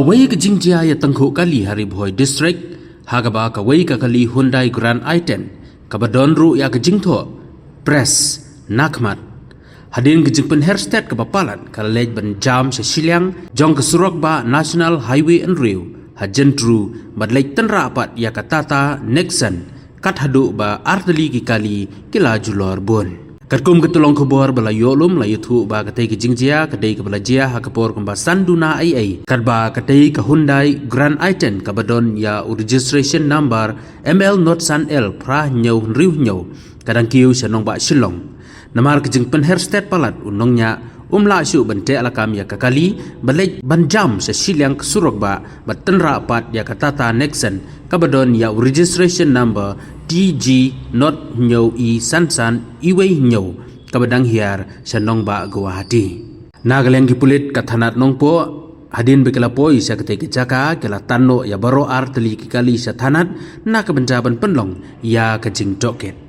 Kawai ke Jingjia ya tengkuk kali hari boy district hagaba kawai ka kali Hyundai Grand i10 kabadonru ya ke Jingtho press nakmat hadin ke Jingpen Hersted ke Bapalan kalej ban jam sa Siliang jong ke Surokba National Highway and Rail hajentru badlej tenra apat ya katata Nexon kat hadu ba arteli ki kali kila julor bun. Katkum ketulong kubor bala yolum la yutu ba katay ke Jingjia katay ke balajia hakapor kumba sanduna ai katba katay ke Hyundai Grand i10 kabadon ya registration number ML not san L pra nyau riu nyau kadang kiu sanong ba silong namar ke Jingpen Hersted palat unongnya umla syu bente alakam ya kakali balej banjam sa Siliang ke Surokba batenra apat ya katata Nexon kabadon ya registration number DG not nyau I sansan iwei nyau kabadang hiar sanong ba Guwahati. Nagaleng gipulit kathanat nongpo hadin bekelapoi sa katay kejaka kela tanno ya baro arteli kikali sa thanat na kabenjaban penlong ya kajing doket.